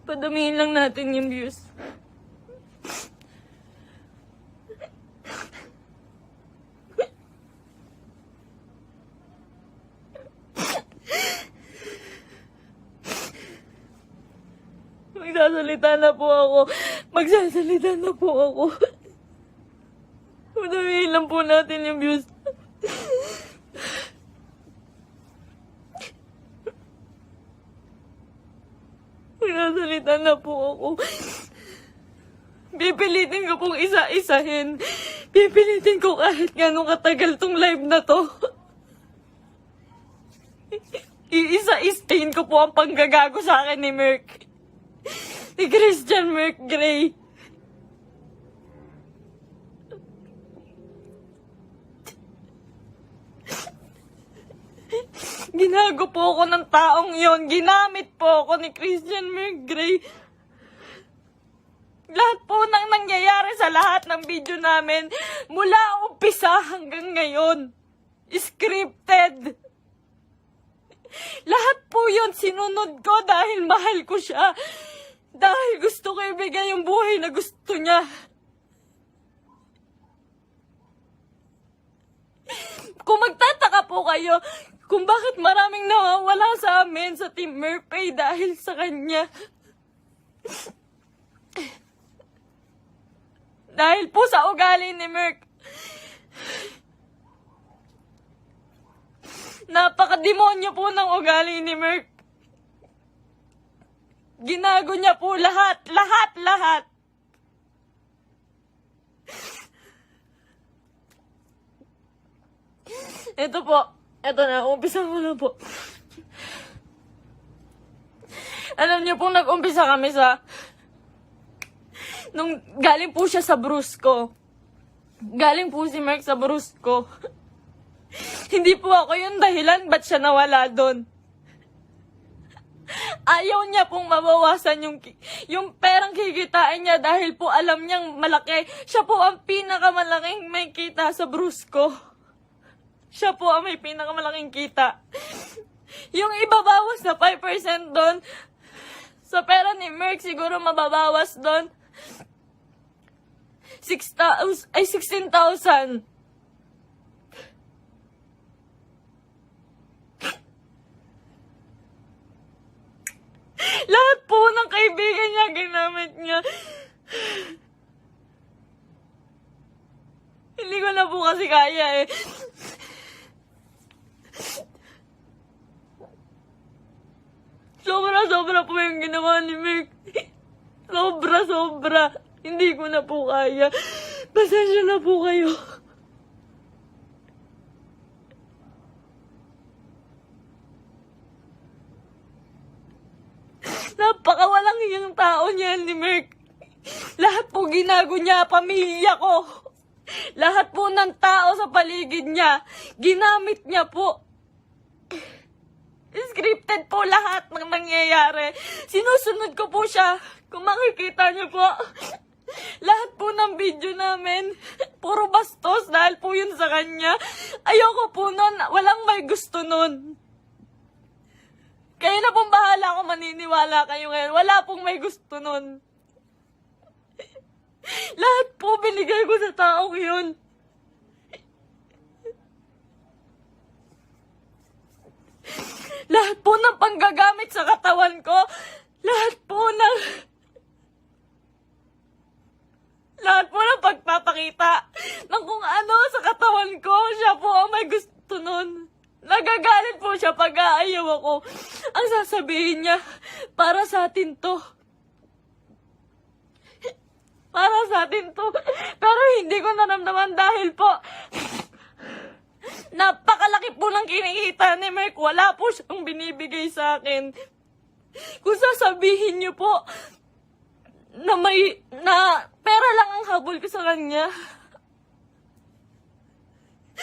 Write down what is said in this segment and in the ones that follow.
Padamihin lang natin yung views. Magsasalita na po ako. Magsasalita na po ako. Padamihin lang po natin yung views. Magsasalita na po ako. Pipilitin ko pong isa-isahin. Pipilitin ko kahit gano'ng katagal tong live na to. Iisa-isahin ko po ang panggagago sa akin ni Merc. Ni Christian Merc Gray. Ginago po ako ng taong yon. Ginamit po ako ni Christian Merc Gray. Lahat po nang nangyayari sa lahat ng video namin, mula umpisa hanggang ngayon, scripted. Lahat po yun sinunod ko dahil mahal ko siya. Dahil gusto ko ibigay yung buhay na gusto niya. Kung magtataka po kayo kung bakit maraming nawawala sa amin sa Team Merpay dahil sa kanya. Dahil po sa ugali ni Merc. Napakademonyo po ng ugali ni Merc. Ginago niya po lahat. Ito po. Ito na, umpisa ko na po. Alam niyo po, nag-umpisa kami sa... Nung galing po siya sa Brusco. Galing po si Merc sa Brusco. Hindi po ako yung dahilan ba't siya nawala doon. Ayaw niya pong mabawasan yung perang kikitain niya dahil po alam niyang malaki. Siya po ang pinakamalaking may kita sa Brusco. Siya po ang may pinakamalaking kita. Yung ibabawas na 5% doon, sa pera ni Merc siguro mababawas doon 16,000. Lahat po ng kaibigan niya, ginamit niya. Hindi ko na po kasi kaya eh. Sobra po yung ginawa ni Merc. Sobra. Hindi ko na po kaya. Pasensya na po kayo. Napakawalang hiyang tao niya ni Merc. Lahat po ginago niya, pamilya ko. Lahat po ng tao sa paligid niya, ginamit niya po. Scripted po lahat ng nangyayari. Sinusunod ko po siya. Kung makikita niyo po, lahat po ng video namin, puro bastos dahil po yun sa kanya. Ayoko po nun, walang may gusto nun. Kayo na pong bahala kung maniniwala kayo ngayon. Wala pong may gusto nun. Lahat po binigay ko sa taong yun. Lahat po ng panggagamit sa katawan ko, lahat po ng pagpapakita ng kung ano sa katawan ko, siya po ang may gusto nun. Nagagalit po siya pag aayaw ako. Ang sasabihin niya, para sa atin to. Para sa atin to. Pero hindi ko naramdaman dahil po, napakalaki po ng kinikita ni Merc. Wala po siyang binibigay sa akin. Kung sasabihin niyo po na pera lang ang habol ko sa kanya.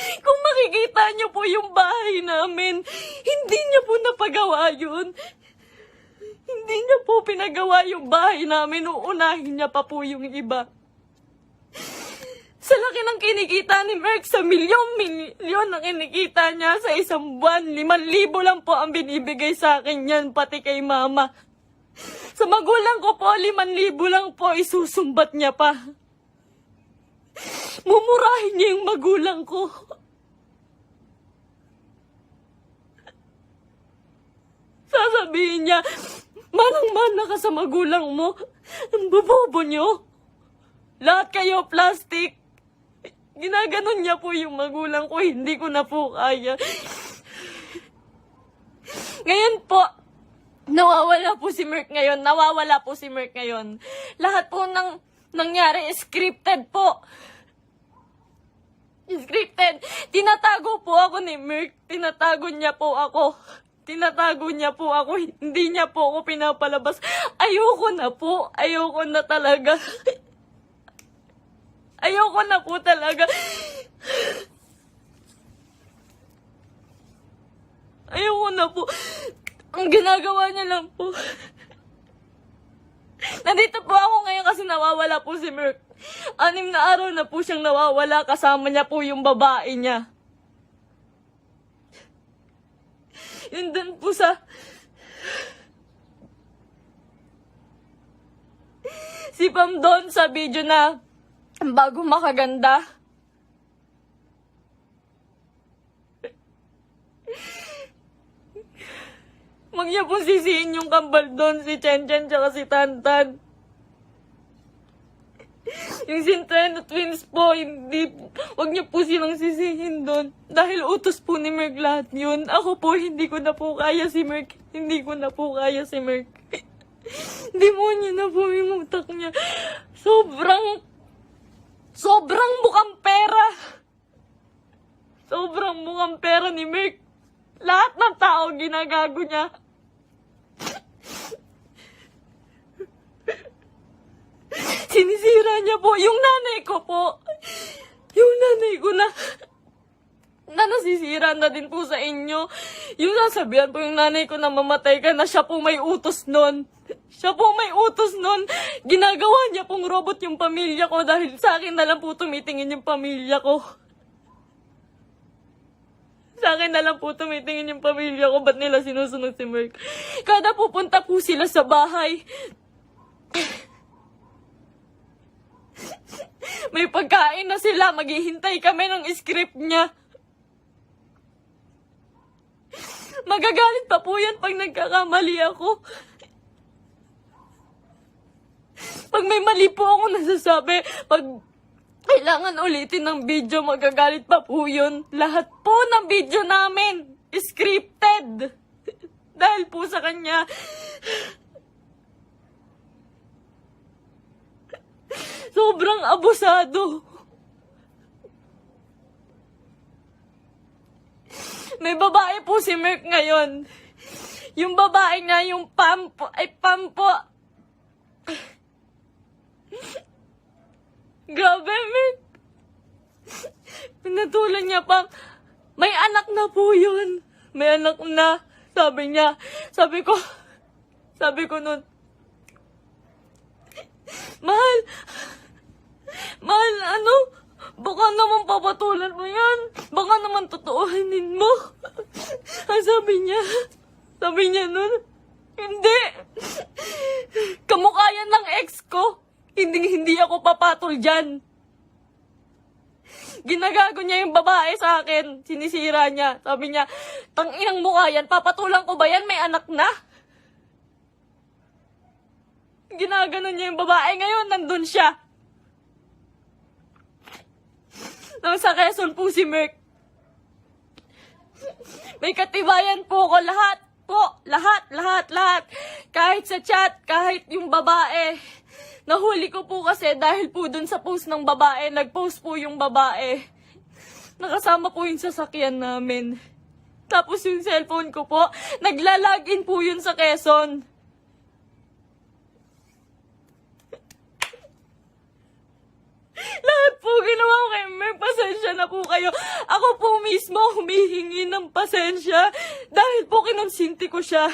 Kung makikita niyo po yung bahay namin, hindi niya po napagawa yun. Hindi niya po pinagawa yung bahay namin, uunahin niya pa po yung iba. Sa laki ng kinikita ni Merc, sa milyon ang kinikita niya sa isang buwan, 5,000 lang po ang binibigay sa akin yan, pati kay mama. Sa magulang ko po, 5,000 lang po, isusumbat niya pa. Mumurahin niya yung magulang ko. Sasabihin niya, manang-mana ka sa magulang mo. Ang bobobo niyo. Lahat kayo plastic. Ginaganon niya po yung magulang ko, hindi ko na po kaya. Ngayon po, nawawala po si Merk ngayon. Lahat po ng nangyari, scripted po. Scripted. Tinatago po ako ni Merk. Tinatago niya po ako. Hindi niya po ako pinapalabas. Ayoko na po. Ayoko na talaga. Ayoko na po talaga. Ayoko na po. Ang ginagawa niya lang po. Nandito po ako ngayon kasi nawawala po si Merk. 6 na araw na po siyang nawawala. Kasama niya po yung babae niya. Yun dun po sa... Si Pam doon sa video na bago makaganda. Huwag niya pong sisihin yung kambal doon, si Chen Chen tsaka si Tantan. Yung Centeno twins po, huwag niyo po silang sisihin doon. Dahil utos po ni Merk lahat yun. Ako po, hindi ko na po kaya si Merk. Demonyo na po yung utak niya. Sobrang mukhang pera. Sobrang mukhang pera ni Merk. Lahat ng tao ginagago niya. Sinisira niya po yung nanay ko po. Yung nanay ko na nasisira na din po sa inyo. Yung sasabihan po yung nanay ko na mamatay ka na, siya po may utos nun. Ginagawa niya pong robot yung pamilya ko dahil sa akin na lang po tumitingin yung pamilya ko. Ba't nila sinusunod si Merk? Kada pupunta po sila sa bahay, may pagkain na sila, maghihintay kami ng script niya. Magagalit pa po yan pag nagkakamali ako. Pag may mali po ako nasasabi, pag kailangan ulitin ng video, magagalit pa po yun. Lahat po ng video namin, scripted. Dahil po sa kanya. Sobrang abusado. May babae po si Merk ngayon. Yung babae nga, yung Pam po. Grabe, Merk. Pinatulan niya pang, may anak na po yun. May anak na. Sabi niya. Sabi ko nun, Mahal, baka naman papatulan mo yan. Baka naman totoohanin mo. Ang sabi niya nun, hindi. Kamukha yan ng ex ko. Hindi ako papatol dyan. Ginagago niya yung babae sa akin. Sinisira niya. Sabi niya, tanginang mukha yan. Papatulan ko ba yan? May anak na. Ginaganon niya yung babae. Ngayon, nandun siya. Nang sa Quezon po si Merk. May katibayan po ko. Lahat. Kahit sa chat, kahit yung babae. Nahuli ko po kasi dahil po dun sa post ng babae, nag-post po yung babae. Nakasama po yung sasakyan namin. Tapos yung cellphone ko po, naglalagin po yun sa Quezon. Lahat po ginawa ko kay Merk, pasensya na po kayo. Ako po mismo humihingi ng pasensya dahil po kinonsinti ko siya.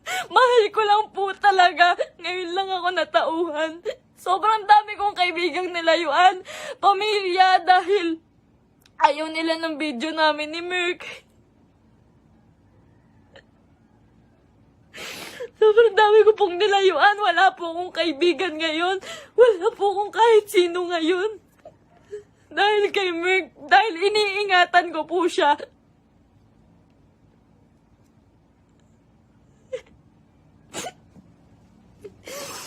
Mahal ko lang po talaga. Ngayon lang ako natauhan. Sobrang dami kong kaibigang nilayuan. Pamilya dahil ayaw nila ng video namin ni Merk. Sobrang dami ko pong nilayuan. Wala po akong kaibigan ngayon. Wala po akong kahit sino ngayon. Dahil kay Merk, dahil iniingatan ko po siya.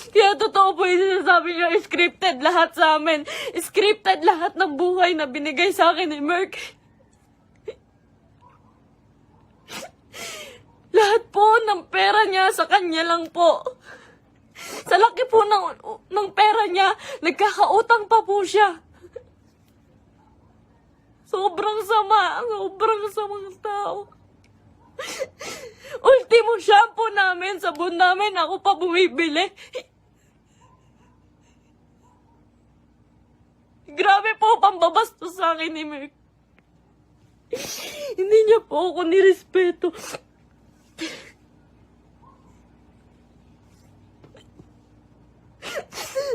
Kaya totoo po yung sinasabi niya, scripted lahat sa amin. Scripted lahat ng buhay na binigay sa akin ni Merk. Lahat po ng pera niya sa kanya lang po. Sa laki po ng pera niya, nagkakautang pa po siya. Sobrang samang tao. Ultimo shampoo namin, sabon namin, ako pa bumibili. Grabe po, pambabastos sa akin ni Merk. Hindi niya po ako nirespeto.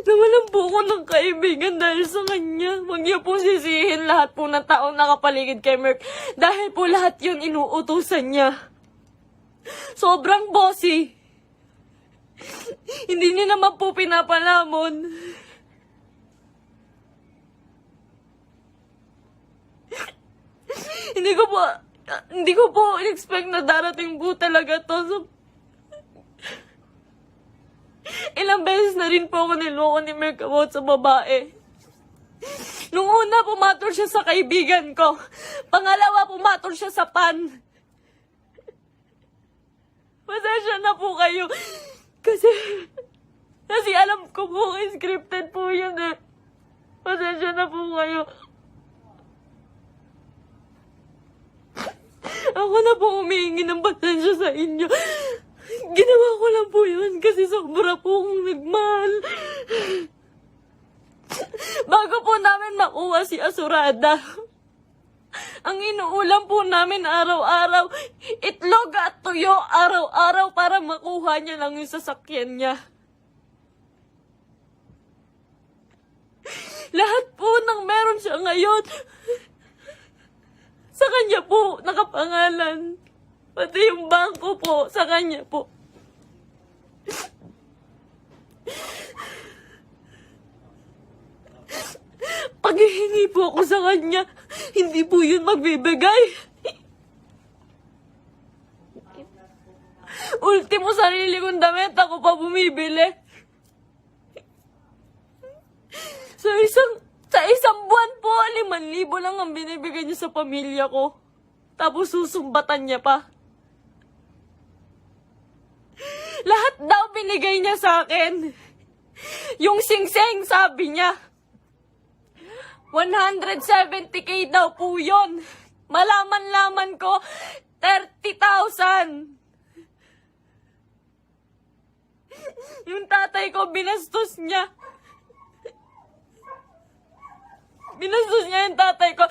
Nawalan po ako ng kaibigan dahil sa kanya. Huwag niya po sisihin lahat po ng taong nakapaligid kay Merk. Dahil po lahat yun inuutusan niya. Sobrang bossy. Hindi niya naman po pinapalamon. Hindi ko po expect na darating po talaga to. So, ilang beses na rin po ako niloko ni Merk about sa babae. Nung una, pumatol siya sa kaibigan ko. Pangalawa, pumatol siya sa pan. Pasensya na po kayo. Kasi alam ko po, scripted po yun eh. Pasensya na po kayo. Ako na po humihingi ng pasensya sa inyo. Ginawa ko lang po yun kasi sobra po akong nagmahal. Bago po namin makuha si Asurada, ang inuulam po namin araw-araw, itlog at tuyo araw-araw para makuha niya lang yung sasakyan niya. Lahat po ng meron siya ngayon, sa kanya po nakapangalan. Pati yung bangko po, sa kanya po. Pag hihingi po ako sa kanya, hindi po yun magbibigay. Ultimo sarili kong damit, ako pa bumibili. Sa isang buwan po, 5,000 lang ang binibigay niya sa pamilya ko. Tapos susumbatan niya pa. Lahat daw binigay niya sa akin. Yung singseng, sabi niya, 170K daw po yun. Malaman-laman ko, 30,000. Yung tatay ko, binastos niya. Binastos niya yung tatay ko.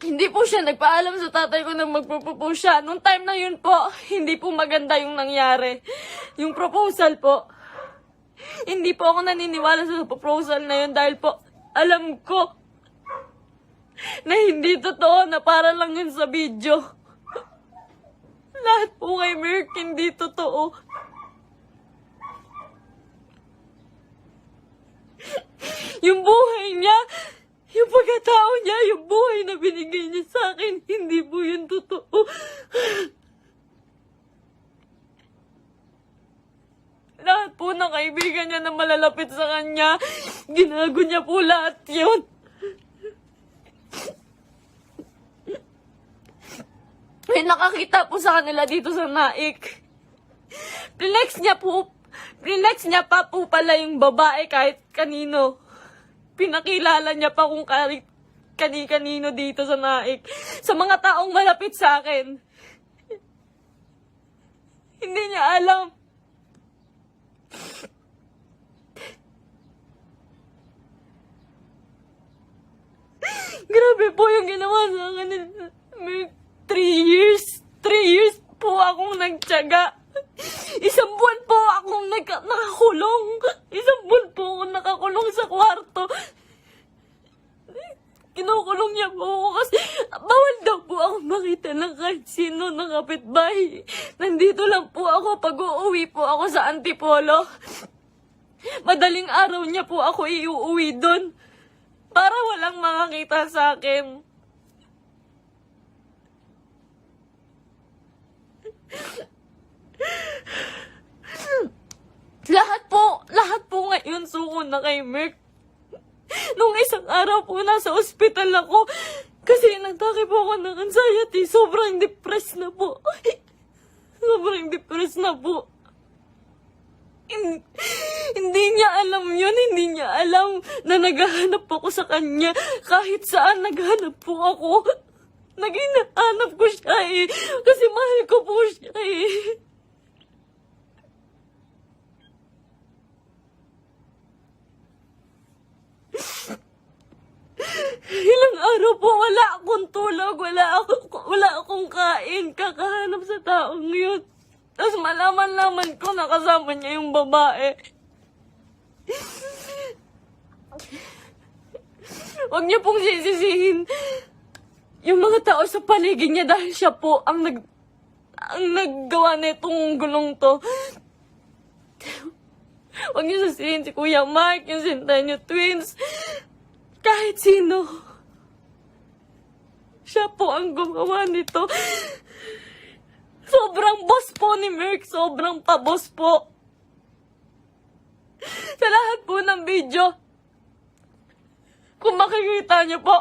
Hindi po siya nagpaalam sa tatay ko na magpo-propose siya. Nung time na yun po, hindi po maganda yung nangyari. Yung proposal po. Hindi po ako naniniwala sa proposal na yun dahil po, alam ko na hindi totoo, na para lang yun sa video. Lahat po kay Merk, hindi totoo. Yung buhay niya, yung pagkatao niya, yung buhay na binigay niya sa akin, hindi po yun totoo. Lahat po ng kaibigan niya na malalapit sa kanya, ginago niya po lahat yun. May nakakita po sa kanila dito sa Naik. Flex niya pa po pala yung babae kahit kanino. Pinakilala niya pa kung kani-kanino dito sa Naik. Sa mga taong malapit sa akin. Hindi niya alam. Grabe po yung ginawa sa akin. 3 years. 3 years po akong nagtiyaga. Isang buwan po akong nakakulong. Isang buwan po akong nakakulong sa kwarto. Kinukulong niya po ako kasi bawal daw po ako makita ng kahit sino ng kapitbahay. Nandito lang po ako pag uuwi po ako sa Antipolo. Madaling araw niya po ako iuuwi doon para walang makakita sa akin. Lahat po ngayon suko na kay Merk. Nung isang araw po nasa ospital ako kasi nagtake po ako ng anxiety. Sobrang depressed na po. Sobrang depressed na po. Hindi niya alam yun. Hindi niya alam na naghahanap ako sa kanya. Kahit saan naghahanap po ako. Naghahanap ko siya eh. Kasi mahal ko po siya eh. Ilang araw po wala akong tulog, wala akong kain, kakahanap sa taong yun. Tapos malaman ko na kasama niya yung babae. Huwag niyo pong sisisihin yung mga tao sa paligid niya dahil siya po ang naggawa nitong gulong to. Huwag niyo sisisihin si Kuya Mark, yung Centennial Twins. Kahit sino. Siya po ang gumawa nito. Sobrang boss po ni Merk. Sobrang pa-boss po. Sa lahat po ng video, kung makikita niyo po,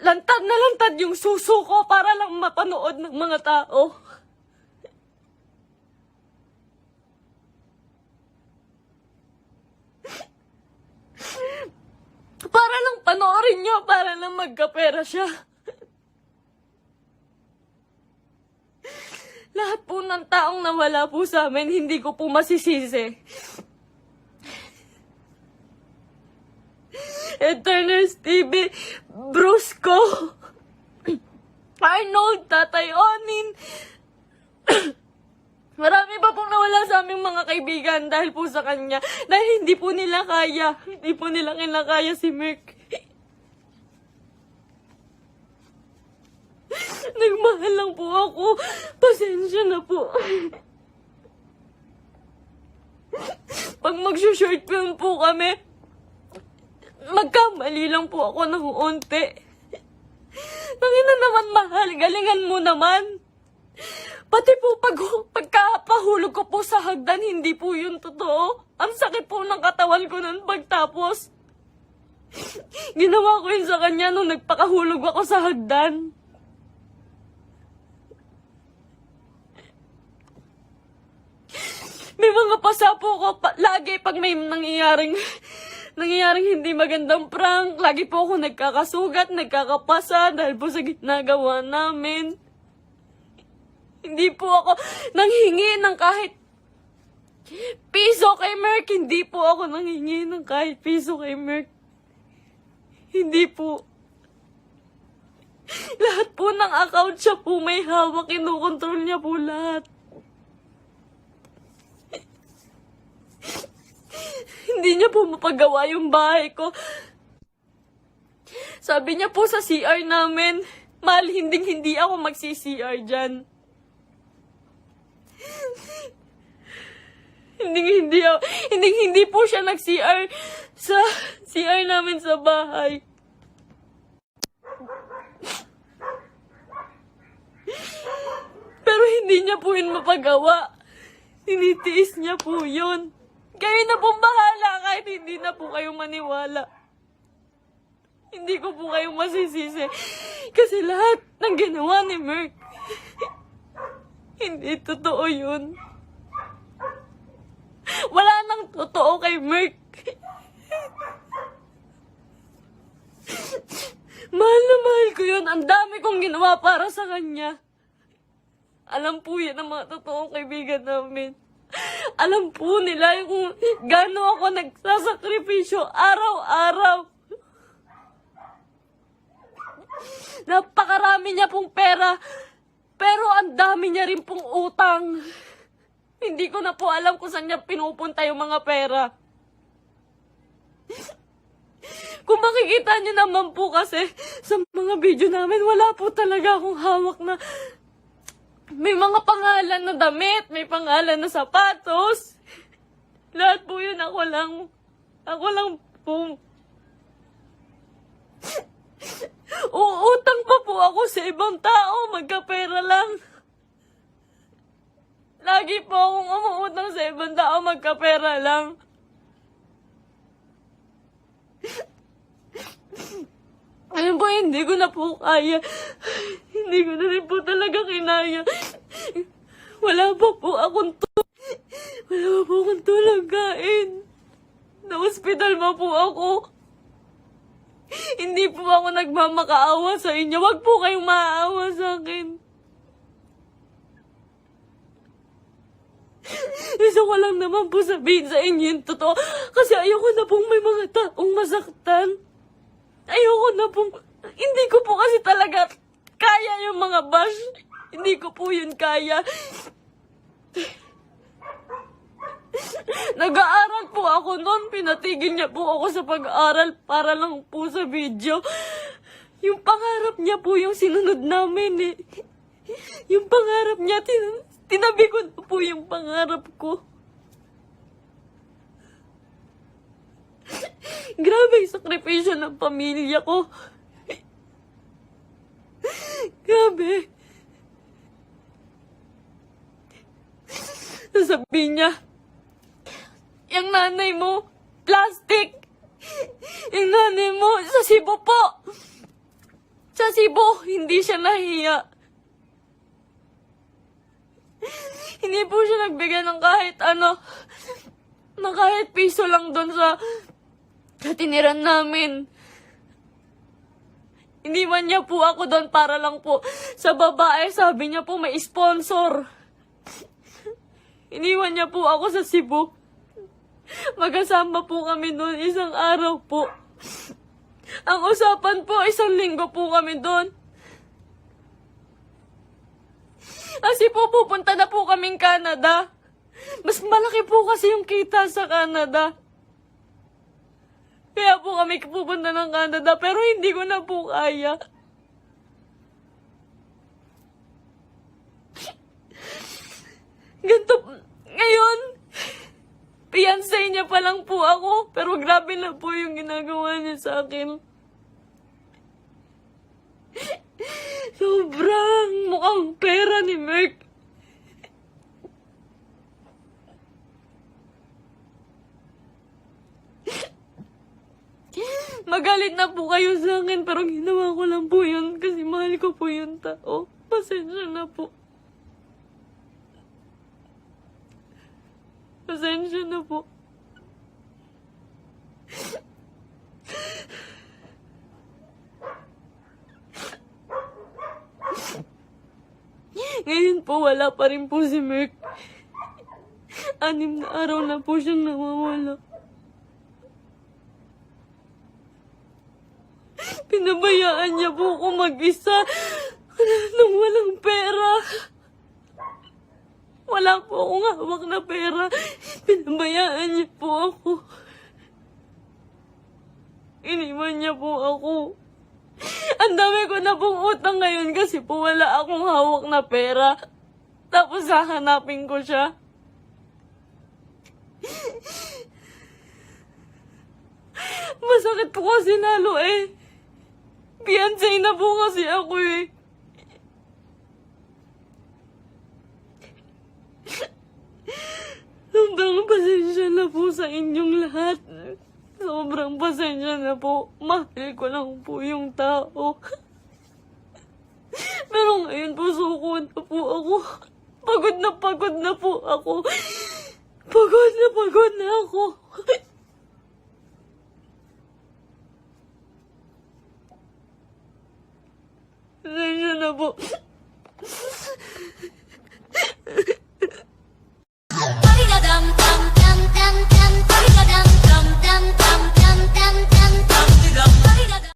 lantad na lantad yung suso ko para lang mapanood ng mga tao. Para lang panoorin niyo, para lang magkapera siya. Lahat po ng taong nawala po sa amin, hindi ko po masisisi. Eternals TV, Brusco, Arnold, Tatay Onin. Marami pa pong nawala sa aming mga kaibigan dahil po sa kanya. Dahil hindi po nila kaya. Hindi po nila kinakaya si Merk. Nagmahal lang po ako. Pasensya na po. Pag mag-short film po kami, magkamali lang po ako ng unti. Tangina naman, mahal. Galingan mo naman. Pati po pagkapahulog ko po sa hagdan, hindi po yun totoo. Ang sakit po ng katawan ko nun pagtapos. Ginawa ko yun sa kanya nung nagpakahulog ako sa hagdan. May mga pasa po ko lagi pag may nangyayaring hindi magandang prank. Lagi po ako nagkakasugat, nagkakapasa dahil po sa ginagawa namin. Hindi po ako nanghingi ng kahit piso kay Merk. Hindi po ako nanghingi ng kahit piso kay Merk. Hindi po. Lahat po ng account siya po may hawak. Kinukontrol niya po lahat. Hindi niya po mapagawa yung bahay ko. Sabi niya po sa CR namin, mahal, hindi ako magsi-CR dyan. Hindi po siya nag-CR sa CR namin sa bahay. Pero hindi niya po yun mapagawa. Tinitiis niya po yun. Kayo na pong bahala kahit hindi na po kayo maniwala. Hindi ko po kayo masisisi. Kasi lahat ng ginawa ni Merk, hindi totoo yun. Wala nang totoo kay Merk. Mahal na mahal ko yun. Ang dami kong ginawa para sa kanya. Alam po yan ang mga totoong kaibigan namin. Alam po nila kung gaano ako nagsasakripisyo araw-araw. Napakarami niya pong pera, pero ang dami niya rin pong utang. Hindi ko na po alam kung saan niya pinupunta yung mga pera. Kung makikita niyo naman po kasi sa mga video namin, wala po talaga akong hawak na may mga pangalan na damit, may pangalan na sapatos. Lahat po yun ako lang po. Uutang pa po ako sa ibang tao, magkapera lang. Lagi po akong umuutang sa ibang tao, magkapera lang. Ayun po, hindi ko na po kaya. Hindi ko na rin po talaga kinaya. Wala pa po akong tulog kain. Na-hospital pa po ako. Hindi po ako nagmamakaawa sa inyo. Wag po kayong maaawa sa akin. Gusto ko lang naman po sabihin sa inyo yung totoo. Kasi ayoko na pong may mga taong masaktan. Ayoko na pong... Hindi ko po kasi talaga kaya yung mga bash. Hindi ko po yun kaya. Nag-aaral po ako noon. Pinatigil niya po ako sa pag-aaral para lang po sa video. Yung pangarap niya po yung sinunod namin eh. Yung pangarap niya, tinabi ko na po yung pangarap ko. Grabe yung sakripisyo ng pamilya ko. Grabe. Sasabihin niya, yung nanay mo, plastic. Yung nanay mo, sa Cebu po. Sa Cebu, hindi siya nahiya. Hindi po siya nagbigay ng kahit ano, na kahit piso lang doon sa tiniran namin. Iniwan niya po ako doon para lang po sa babae. Sabi niya po may sponsor. Iniwan niya po ako sa Cebu. Magkasama po kami doon isang araw po. Ang usapan po, 1 linggo po kami doon. Kasi po pupunta na po kaming Canada. Mas malaki po kasi yung kita sa Canada. Kaya po kami pupunta ng Canada, pero hindi ko na po kaya. Ganito, ngayon, fiancé niya pa lang po ako, pero grabe na po yung ginagawa niya sa akin. Sobrang mukhang pera ni Merk. Magalit na po kayo sa akin, pero ginawa ko lang po yun kasi mahal ko po yung tao. Pasensya na po. Pasensya na po. Ngayon po, wala pa rin po si Merk. 6 na araw na po siyang nawawala. Pinabayaan niya po ako mag-isa nang walang pera. Wala po akong hawak na pera. Pinabayaan niya po ako. Iniwan niya po ako. Ang dami ko na pong utang ngayon kasi po wala akong hawak na pera. Tapos hahanapin ko siya. Masakit po kasi lalo eh. Fiancé na po kasi ako eh. Sobrang pasensya na po sa inyong lahat. Sobrang pasensya na po. Mahal ko lang po yung tao. Pero ngayon po suko na po ako. Pagod na po ako. Pagod na ako. Pasensya na po.